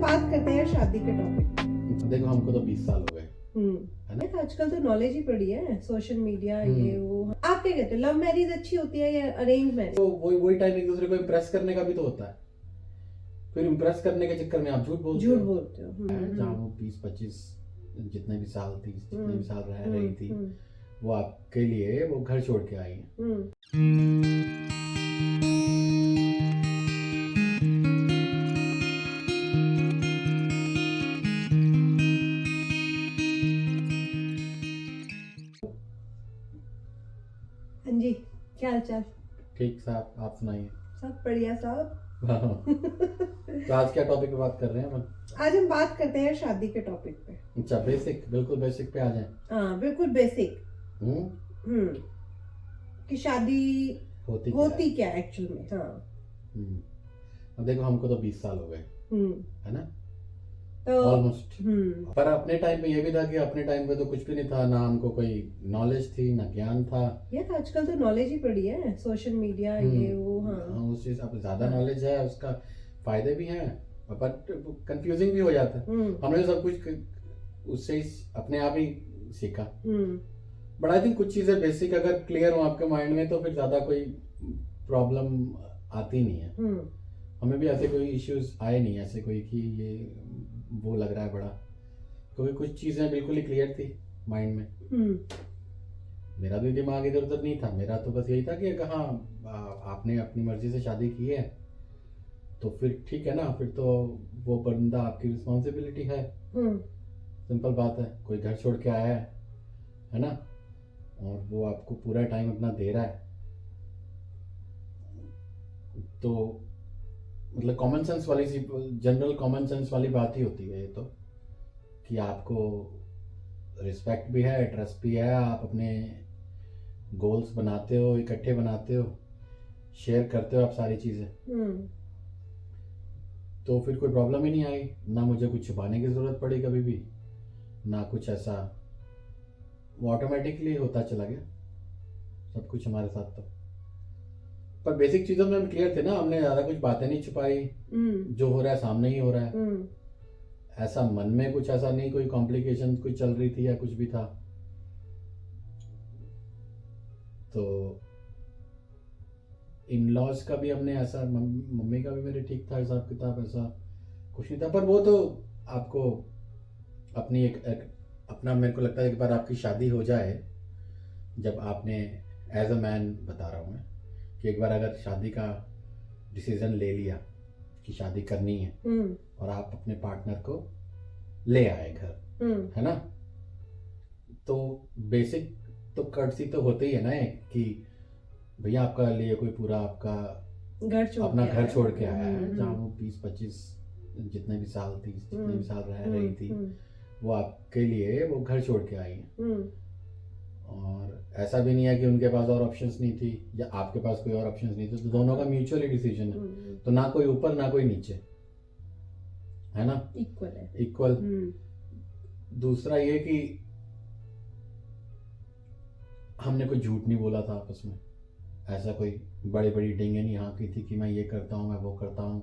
बात करते हैं शादी के टॉपिक। देखो हमको तो 20 साल हो गए है ना। आजकल तो नॉलेज ही पड़ी है, सोशल मीडिया ये वो। आप क्या कहते हो, लव मैरिज अच्छी होती है या अरेंज मैरिज? तो वही टाइम एक दूसरे को इम्प्रेस करने का भी तो होता है, फिर इम्प्रेस करने के चक्कर में आप झूठ बोलते हो। जहाँ वो 20-25 जितने भी साल 30 जितने भी साल रह रही थी वो आपके लिए वो घर छोड़ के आई है। हाँ जी, क्या हाल चाल? ठीक साहब, आप सुनाइए। सब बढ़िया साहब। तो आज क्या टॉपिक पे बात कर रहे हैं हम? आज हम बात करते हैं शादी के टॉपिक पे। अच्छा, बेसिक, बिल्कुल बेसिक पे आ जाए। हाँ बिल्कुल बेसिक। कि शादी होती क्या है एक्चुअल में। हाँ अब देखो हमको तो 20 साल हो गए है ना, तो ऑलमोस्ट। पर अपने टाइम पे ये भी था कि अपने टाइम पे तो कुछ भी नहीं था, ना हमको कोई नॉलेज थी ना ज्ञान था। यार आजकल तो नॉलेज ही पड़ी है, सोशल मीडिया ये वो। हाँ उस चीज अब ज्यादा नॉलेज है, उसका फायदे भी हैं बट कंफ्यूजिंग भी हो जाता है। हमने सब कुछ उससे ही अपने आप ही सीखा। बट आई थिंक कुछ चीजें बेसिक अगर क्लियर हो आपके माइंड में तो फिर ज्यादा कोई प्रॉब्लम आती नहीं है। हमें भी ऐसे कोई इश्यूज आए नहीं, ऐसे कोई कि ये वो लग रहा है बड़ा, क्योंकि कुछ चीजें बिल्कुल ही क्लियर थी माइंड में। मेरा भी दिमाग इधर उधर नहीं था, मेरा तो बस यही था कि कहाँ आपने अपनी मर्जी से शादी की है तो फिर ठीक है ना, फिर तो वो बंदा आपकी रिस्पॉन्सिबिलिटी है। सिंपल बात है, कोई घर छोड़ के आया है ना, और वो आपको पूरा टाइम अपना दे रहा है, तो मतलब कॉमन सेंस वाली सी, जनरल कॉमन सेंस वाली बात ही होती है ये तो, कि आपको रिस्पेक्ट भी है, ट्रस्ट भी है, आप अपने गोल्स बनाते हो, इकट्ठे बनाते हो, शेयर करते हो आप सारी चीजें, तो फिर कोई प्रॉब्लम ही नहीं आई। ना मुझे कुछ छुपाने की जरूरत पड़ी कभी भी, ना कुछ ऐसा, वो ऑटोमेटिकली होता चला गया सब कुछ हमारे साथ। तो पर बेसिक चीजों में हम क्लियर थे ना, हमने ज्यादा कुछ बातें नहीं छुपाई, जो हो रहा है सामने ही हो रहा है। ऐसा मन में कुछ ऐसा नहीं, कोई कॉम्प्लिकेशन कुछ चल रही थी या कुछ भी था। तो इन लॉज का भी हमने ऐसा, मम्मी का भी मेरे ठीक था हिसाब किताब, ऐसा कुछ नहीं था। पर वो तो आपको अपनी एक अपना, मेरे को लगता है एक बार आपकी शादी हो जाए, जब आपने एज अ मैन बता रहा हूँ मैं, कि एक बार अगर शादी का डिसीजन ले लिया कि शादी करनी है और आप अपने पार्टनर को ले आए घर, है ना, तो बेसिक तो कर्टसी तो होते ही है ना कि भैया आपका लिए कोई पूरा आपका अपना घर छोड़ के आया है, जहाँ वो 20-25 जितने भी साल 30 जितने भी साल रह रही थी वो आपके लिए वो घर छोड़ के आई है। और ऐसा भी नहीं है कि उनके पास और ऑप्शंस नहीं थी या आपके पास कोई और ऑप्शंस नहीं थी, तो दोनों का म्यूचुअली डिसीजन है। तो ना कोई ऊपर ना कोई नीचे, है ना, इक्वल है, इक्वल। दूसरा ये कि हमने कोई झूठ नहीं बोला था आपस में, ऐसा कोई बड़ी बड़ी डिंगे नहीं हाँकी थी कि मैं ये करता हूँ मैं वो करता हूँ,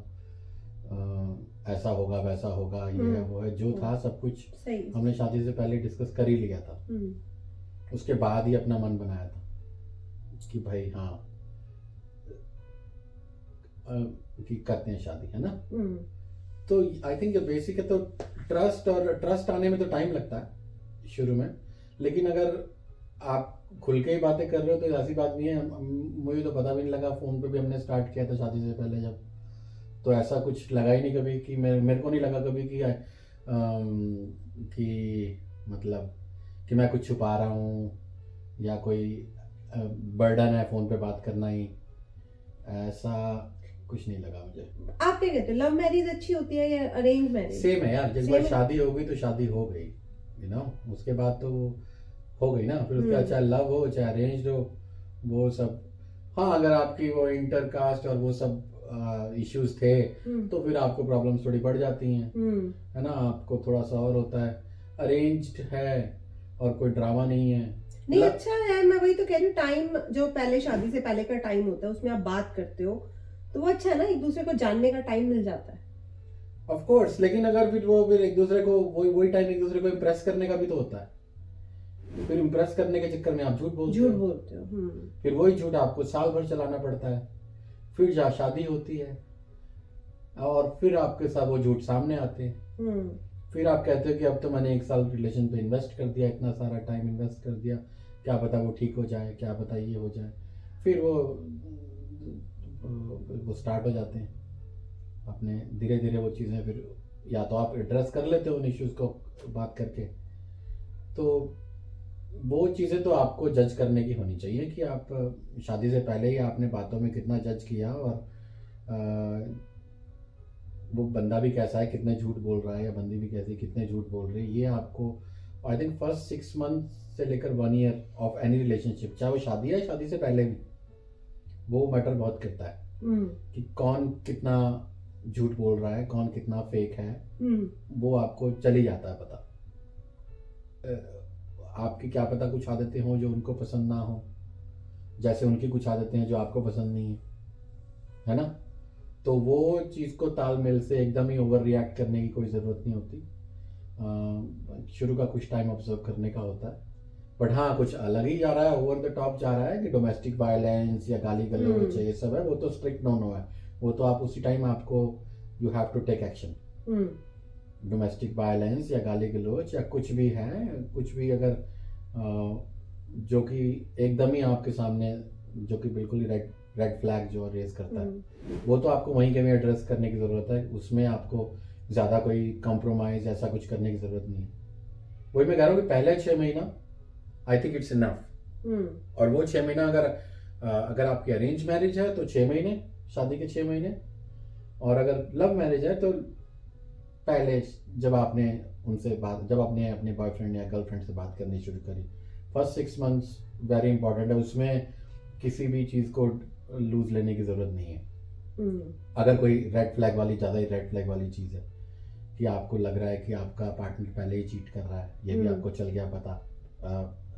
ऐसा होगा वैसा होगा, ये है वो है। जो था सब कुछ हमने शादी से पहले डिस्कस कर ही लिया था। उसके बाद ही अपना मन बनाया था कि भाई हाँ कि करते हैं शादी, है ना। तो आई थिंक जो बेसिक है, तो ट्रस्ट आने में तो टाइम लगता है शुरू में, लेकिन अगर आप खुल के ही बातें कर रहे हो तो ऐसी बात नहीं है। मुझे तो पता भी नहीं लगा, फोन पे भी हमने स्टार्ट किया था शादी से पहले जब, तो ऐसा कुछ लगा ही नहीं कभी कि मेरे को नहीं लगा कभी कि मतलब कि मैं कुछ छुपा रहा हूँ या कोई बर्डन है फोन पे बात करना ही, ऐसा कुछ नहीं लगा मुझे। आप क्या कहते हो, लव मैरिज अच्छी होती है या अरेंज मैरिज? सेम है यार, जिस बार शादी हो गई तो शादी हो गई, यू नो, उसके बाद तो हो गई ना। फिर उसके बाद चाहे लव हो चाहे अरेंज हो, वो सब, हाँ अगर आपकी वो इंटर कास्ट और वो सब इश्यूज थे तो फिर आपको प्रॉब्लम्स थोड़ी बढ़ जाती हैं, है ना, आपको थोड़ा सा और होता है। अरेंज्ड है और कोई ड्रामा नहीं है, नहीं अच्छा है। मैं वही तो कह रही हूँ, टाइम जो पहले शादी से पहले का टाइम होता है उसमें आप बात करते हो तो वो अच्छा है ना, एक दूसरे को जानने का टाइम मिल जाता है। ऑफ कोर्स, लेकिन अगर फिर वो फिर एक दूसरे को वही टाइम एक दूसरे को इम्प्रेस करने का भी तो होता है, फिर इम्प्रेस करने के चक्कर में आप झूठ बोलते हो। फिर वही झूठ आपको साल भर चलाना पड़ता है, फिर जहाँ शादी होती है और फिर आपके साथ वो झूठ सामने आते हैं। फिर आप कहते हो कि अब तो मैंने 1 साल रिलेशन पे इन्वेस्ट कर दिया, इतना सारा टाइम इन्वेस्ट कर दिया, क्या पता वो ठीक हो जाए, क्या पता ये हो जाए। फिर वो स्टार्ट हो जाते हैं अपने, धीरे धीरे वो चीज़ें फिर या तो आप एड्रेस कर लेते हो उन इश्यूज को बात करके, तो वो चीज़ें तो आपको जज करने की होनी चाहिए कि आप शादी से पहले ही आपने बातों में कितना जज किया और वो बंदा भी कैसा है, कितने झूठ बोल रहा है, या बंदी भी कैसी कितने झूठ बोल रही है, ये आपको आई थिंक फर्स्ट 6 मंथ से लेकर 1 ईयर ऑफ एनी रिलेशनशिप, चाहे वो शादी है शादी से पहले भी, वो मैटर बहुत करता है कि कौन कितना झूठ बोल रहा है, कौन कितना फेक है, वो आपको चल ही जाता है पता। आपकी क्या पता कुछ आदतें हों जो उनको पसंद ना हो, जैसे उनकी कुछ आदतें हैं जो आपको पसंद नहीं है ना, तो वो चीज़ को तालमेल से एकदम ही ओवर रिएक्ट करने की कोई ज़रूरत नहीं होती। शुरू का कुछ टाइम ऑब्जर्व करने का होता है, बट हाँ कुछ अलग ही जा रहा है, ओवर द टॉप जा रहा है कि डोमेस्टिक वायलेंस या गाली गलौज ये सब है, वो तो स्ट्रिक्ट नो है, वो तो आप उसी टाइम आपको you have to take action. Domestic violence या गाली गलौज या कुछ भी है, कुछ भी अगर जो कि एकदम ही आपके सामने, जो कि बिल्कुल ही रेड फ्लैग जो रेज करता है, वो तो आपको वहीं के में एड्रेस करने की ज़रूरत है, उसमें आपको ज़्यादा कोई कॉम्प्रोमाइज़ ऐसा कुछ करने की ज़रूरत नहीं है। वही मैं कह रहा हूँ कि पहले 6 महीना आई थिंक इट्स इनफ। और वो 6 महीना अगर आपकी अरेंज मैरिज है तो 6 महीने, शादी के 6 महीने, और अगर लव मैरिज है तो पहले जब आपने अपने बॉयफ्रेंड या गर्लफ्रेंड से बात करनी शुरू करी, फर्स्ट 6 मंथ्स वेरी इंपॉर्टेंट है, उसमें किसी भी चीज़ को लूज लेने की ज़रूरत नहीं है। अगर कोई रेड फ्लैग वाली, ज़्यादा ही रेड फ्लैग वाली चीज़ है कि आपको लग रहा है कि आपका पार्टनर पहले ही चीट कर रहा है, ये भी आपको चल गया पता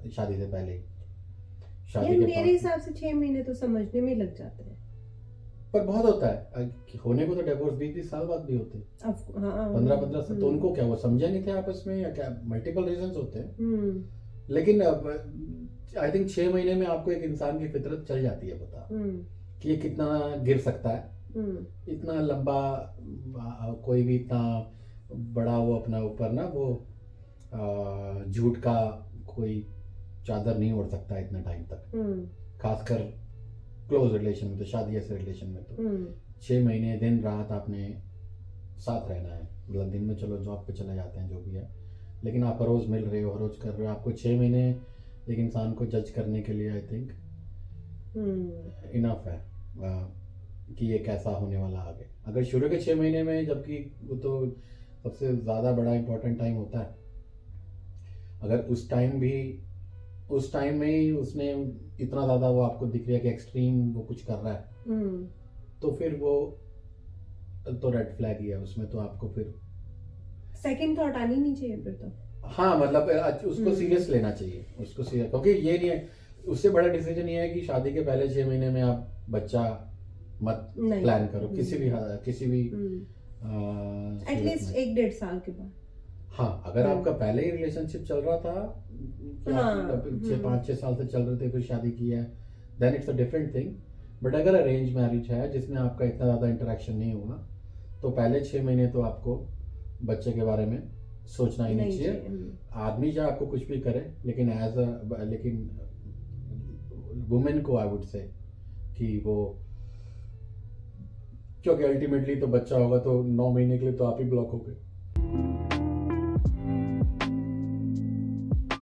शादी से पहले ही, शादी के मेरे हिसाब से 6 महीने तो समझने में लग जाते हैं, पर बहुत होता है होने को तो डिवोर्स 20-20 साल बाद भी होते हैं, 15-15 साल, तो उनको क्या वो समझे नहीं थे आपस में, या क्या मल्टीपल रीजंस होते हैं। लेकिन आई थिंक 6 महीने में आपको एक इंसान की फितरत चल जाती है पता कि ये कितना गिर सकता है, इतना लंबा कोई भी इतना बड़ा वो अपना ऊपर ना वो झूठ का कोई चादर नहीं ओढ़ सकता इतना टाइम तक, खासकर क्लोज रिलेशन में, तो शादी ऐसे रिलेशन में तो 6 महीने दिन रात आपने साथ रहना है, मतलब दिन में चलो जॉब पे चले जाते हैं जो भी है, लेकिन आप हर रोज मिल रहे हो, हर रोज कर रहे हो, आपको 6 महीने एक इंसान को जज करने के लिए आई थिंक इनफ है कि ये कैसा होने वाला आगे। अगर शुरू के 6 महीने में, जबकि वो तो सबसे ज़्यादा बड़ा इंपॉर्टेंट टाइम होता है, अगर उस टाइम में ही उसने इतना ज़्यादा वो आपको दिख रहा है कि एक्सट्रीम वो कुछ कर रहा है, तो फिर वो तो रेड फ्लैग ही है, उसमें तो आपको फिर सेकंड थॉट आनी नहीं चाहिए फिर तो। हाँ मतलब उसको सीरियस लेना चाहिए, उसको सीरियस, क्योंकि ये नहीं है, उससे बड़ा डिसीजन ये है कि शादी के पहले 6 महीने में आप बच्चा मत प्लान करो, किसी भी एटलीस्ट 1-1.5 साल के बाद। हाँ, अगर आपका पहले ही रिलेशनशिप चल रहा था, 5-6 साल से चल रहे थे, फिर शादी की है, then it's a different thing. But अगर अरेंज मैरिज है जिसमें आपका इतना ज़्यादा इंटरेक्शन नहीं हुआ, तो पहले 6 महीने तो आपको बच्चे के बारे में सोचना ही नहीं चाहिए। आदमी चाहे आपको कुछ भी करे, लेकिन वुमेन को आई वुड से कि वो, क्योंकि अल्टीमेटली तो बच्चा होगा तो 9 महीने के लिए तो आप ही ब्लॉक हो गए।